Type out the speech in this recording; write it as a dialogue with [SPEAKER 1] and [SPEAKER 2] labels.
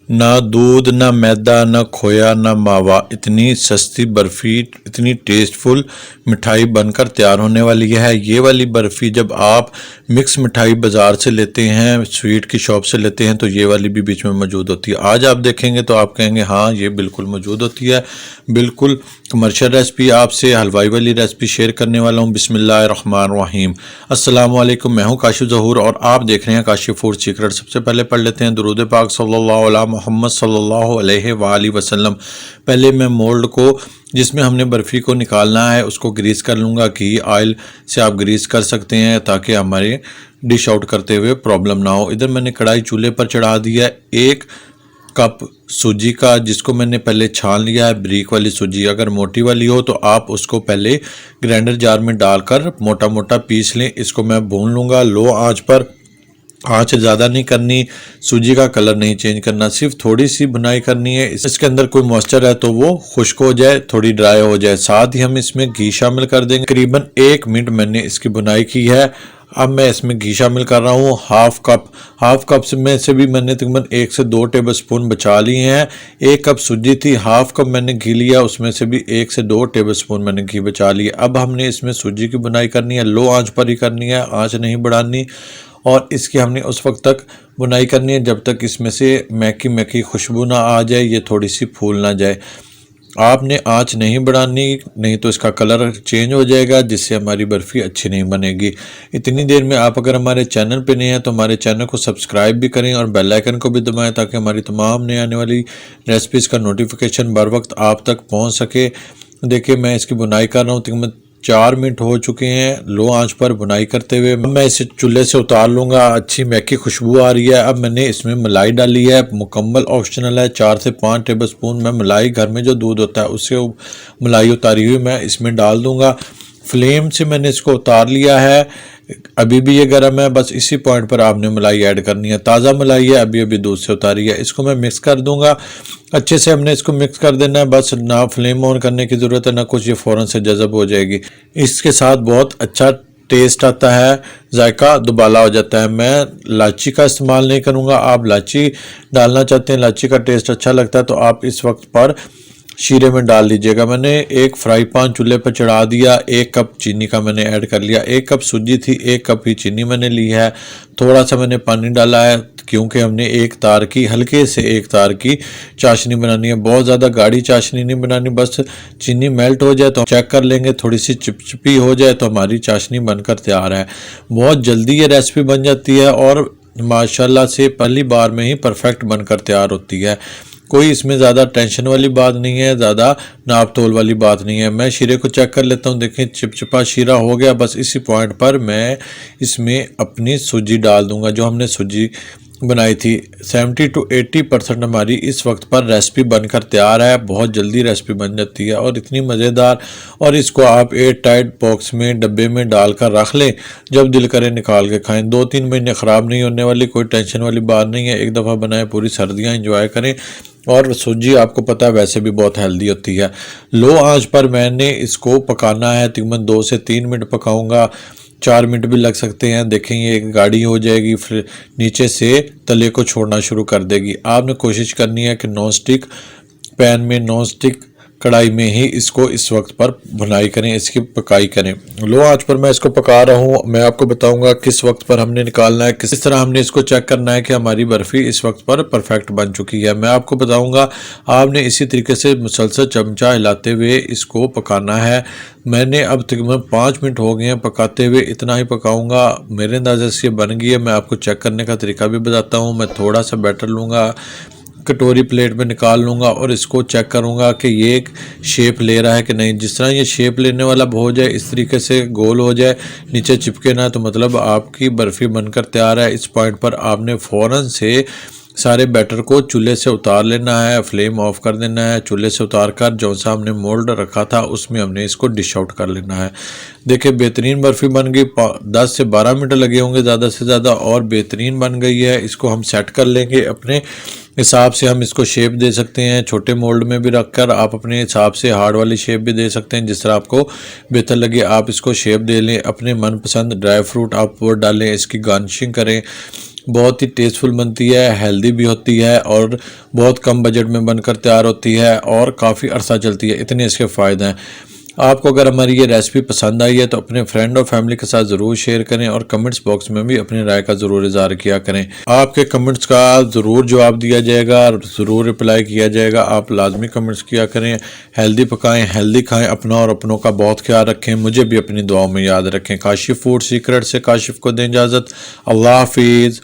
[SPEAKER 1] ना दूध, ना मैदा, ना खोया, ना मावा, इतनी सस्ती बर्फ़ी, इतनी टेस्टफुल मिठाई बनकर तैयार होने वाली है। ये वाली बर्फ़ी जब आप मिक्स मिठाई बाज़ार से लेते हैं, स्वीट की शॉप से लेते हैं, तो ये वाली भी बीच में मौजूद होती है। आज आप देखेंगे तो आप कहेंगे हाँ, ये बिल्कुल मौजूद होती है। बिल्कुल कमर्शियल रेसिपी आपसे हलवाई वाली रेसिपी शेयर करने वाला हूँ। बिस्मिल्लाहिर्रहमानिर्रहीम। अस्सलाम वालेकुम, मैं हूँ काशिफ ज़हूर और आप देख रहे हैं काशिफ फूड सीक्रेट। सबसे पहले पढ़ लेते हैं दुरूद पाक सल्लल्लाहु अला मोहम्मद सल्लल्लाहु अलैहि वाली वसल्लम। पहले मैं मोल्ड को जिसमें हमने बर्फ़ी को निकालना है उसको ग्रीस कर लूँगा। घी ऑयल से आप ग्रीस कर सकते हैं ताकि हमारे डिश आउट करते हुए प्रॉब्लम ना हो। इधर मैंने कढ़ाई चूल्हे पर चढ़ा दिया है। 1 कप सूजी का, जिसको मैंने पहले छान लिया है, ब्रीक वाली सूजी। अगर मोटी वाली हो तो आप उसको पहले ग्राइंडर जार में डालकर मोटा मोटा पीस लें। इसको मैं भून लूँगा लो आंच पर। आंच ज़्यादा नहीं करनी, सूजी का कलर नहीं चेंज करना, सिर्फ थोड़ी सी बुनाई करनी है। इसके अंदर कोई मॉइस्चर है तो वो खुश्क हो जाए, थोड़ी ड्राई हो जाए। साथ ही हम इसमें घी शामिल कर देंगे। करीबन 1 मिनट मैंने इसकी बुनाई की है। अब मैं इसमें घी शामिल कर रहा हूँ हाफ कप में से भी मैंने तकरीबन 1 से 2 टेबल स्पून बचा लिए हैं। 1 कप सूजी थी, हाफ कप मैंने घी लिया, उसमें से भी 1 से 2 टेबल स्पून मैंने घी बचा लिया। अब हमने इसमें सूजी की बुनाई करनी है, लो आंच पर ही करनी है, आंच नहीं बढ़ानी। और इसकी हमने उस वक्त तक बुनाई करनी है जब तक इसमें से मैकी मैकी खुशबू ना आ जाए, ये थोड़ी सी फूल ना जाए। आपने आंच नहीं बढ़ानी, नहीं तो इसका कलर चेंज हो जाएगा, जिससे हमारी बर्फ़ी अच्छी नहीं बनेगी। इतनी देर में आप अगर हमारे चैनल पे नए हैं तो हमारे चैनल को सब्सक्राइब भी करें और बेल आइकन को भी दबाएं ताकि हमारी तमाम नए आने वाली रेसिपीज़ का नोटिफिकेशन बर वक्त आप तक पहुंच सके। देखिए मैं इसकी बुनाई कर रहा हूँ, तकरीबन 4 मिनट हो चुके हैं लो आंच पर बुनाई करते हुए। मैं इसे चूल्हे से उतार लूँगा। अच्छी मैकी खुशबू आ रही है। अब मैंने इसमें मलाई डाली है, मुकम्मल ऑप्शनल है। 4 से 5 टेबल स्पून मैं मलाई, घर में जो दूध होता है उससे मलाई उतारी हुई मैं इसमें डाल दूँगा। फ्लेम से मैंने इसको उतार लिया है, अभी भी ये गर्म है। बस इसी पॉइंट पर आपने मलाई ऐड करनी है। ताज़ा मलाई है, अभी अभी दूध से उतारी है। इसको मैं मिक्स कर दूंगा। अच्छे से हमने इसको मिक्स कर देना है, बस ना फ्लेम ऑन करने की ज़रूरत है ना कुछ, ये फ़ौरन से जज़ब हो जाएगी। इसके साथ बहुत अच्छा टेस्ट आता है, जायका दुबाला हो जाता है। मैं इलायची का इस्तेमाल नहीं करूँगा। आप इलायची डालना चाहते हैं, इलायची का टेस्ट अच्छा लगता है तो आप इस वक्त पर शीरे में डाल दीजिएगा। मैंने एक फ्राई पैन चूल्हे पर चढ़ा दिया। 1 कप चीनी का मैंने ऐड कर लिया। 1 कप सूजी थी, 1 कप ही चीनी मैंने ली है। थोड़ा सा मैंने पानी डाला है क्योंकि हमने हल्के से 1 तार की चाशनी बनानी है। बहुत ज़्यादा गाढ़ी चाशनी नहीं बनानी, बस चीनी मेल्ट हो जाए तो चेक कर लेंगे, थोड़ी सी चिपचिपी हो जाए तो हमारी चाशनी बनकर तैयार है। बहुत जल्दी ये रेसिपी बन जाती है और माशाल्लाह से पहली बार में ही परफेक्ट बनकर तैयार होती है। कोई इसमें ज़्यादा टेंशन वाली बात नहीं है, ज़्यादा नाप तोल वाली बात नहीं है। मैं शीरे को चेक कर लेता हूँ। देखें चिपचिपा शीरा हो गया। बस इसी पॉइंट पर मैं इसमें अपनी सूजी डाल दूंगा जो हमने सूजी बनाई थी। 70 to 80% हमारी इस वक्त पर रेसिपी बनकर तैयार है। बहुत जल्दी रेसिपी बन जाती है और इतनी मज़ेदार। और इसको आप एयर टाइट बॉक्स में डब्बे में डालकर रख लें, जब दिल करे निकाल के खाएं। 2-3 महीने ख़राब नहीं होने वाली, कोई टेंशन वाली बात नहीं है। एक दफ़ा बनाएं, पूरी सर्दियाँ इंजॉय करें। और सूजी आपको पता है वैसे भी बहुत हेल्दी होती है। लो आंच पर मैंने इसको पकाना है, तकरीबन 2 से 3 मिनट पकाऊंगा। 4 मिनट भी लग सकते हैं। देखें ये गाढ़ी हो जाएगी, फिर नीचे से तले को छोड़ना शुरू कर देगी। आपने कोशिश करनी है कि नॉन स्टिक पैन में, नॉन स्टिक कढ़ाई में ही इसको इस वक्त पर भुनाई करें, इसकी पकाई करें। लो आंच पर मैं इसको पका रहा हूँ। मैं आपको बताऊंगा किस वक्त पर हमने निकालना है, किस तरह हमने इसको चेक करना है कि हमारी बर्फ़ी इस वक्त पर परफेक्ट बन चुकी है। मैं आपको बताऊंगा, आपने इसी तरीके से मुसलसल चमचा हिलाते हुए इसको पकाना है। मैंने अब तकरीबन 5 मिनट हो गए हैं पकाते हुए, इतना ही पकाऊंगा। मेरे अंदाजे से बन गई है। मैं आपको चेक करने का तरीका भी बताता हूँ। मैं थोड़ा सा बैटर लूँगा, कटोरी प्लेट में निकाल लूँगा और इसको चेक करूँगा कि ये एक शेप ले रहा है कि नहीं। जिस तरह ये शेप लेने वाला हो जाए, इस तरीके से गोल हो जाए, नीचे चिपके ना, तो मतलब आपकी बर्फ़ी बनकर तैयार है। इस पॉइंट पर आपने फ़ौरन से सारे बैटर को चूल्हे से उतार लेना है, फ्लेम ऑफ कर देना है। चूल्हे से उतार कर जो सा हमने मोल्ड रखा था उसमें हमने इसको डिश आउट कर लेना है। देखिए बेहतरीन बर्फ़ी बन गई। 10 से 12 मिनट लगे होंगे ज़्यादा से ज़्यादा, और बेहतरीन बन गई है। इसको हम सेट कर लेंगे अपने हिसाब से। हम इसको शेप दे सकते हैं, छोटे मोल्ड में भी रखकर आप अपने हिसाब से हार्ड वाली शेप भी दे सकते हैं, जिस तरह आपको बेहतर लगे आप इसको शेप दे लें। अपने मनपसंद ड्राई फ्रूट आप वो डालें, इसकी गार्निशिंग करें। बहुत ही टेस्टफुल बनती है, हेल्दी भी होती है और बहुत कम बजट में बनकर तैयार होती है और काफ़ी अरसा चलती है। इतने इसके फ़ायदे हैं। आपको अगर हमारी ये रेसिपी पसंद आई है तो अपने फ्रेंड और फैमिली के साथ ज़रूर शेयर करें और कमेंट्स बॉक्स में भी अपनी राय का ज़रूर इज़हार किया करें। आपके कमेंट्स का ज़रूर जवाब दिया जाएगा और ज़रूर रिप्लाई किया जाएगा। आप लाजमी कमेंट्स किया करें। हेल्दी पकाएं, हेल्दी खाएं, अपना और अपनों का बहुत ख्याल रखें। मुझे भी अपनी दुआओं में याद रखें। काशिफ फूड सीक्रेट से काशिफ को दें इजाज़त। अल्लाह हाफिज़।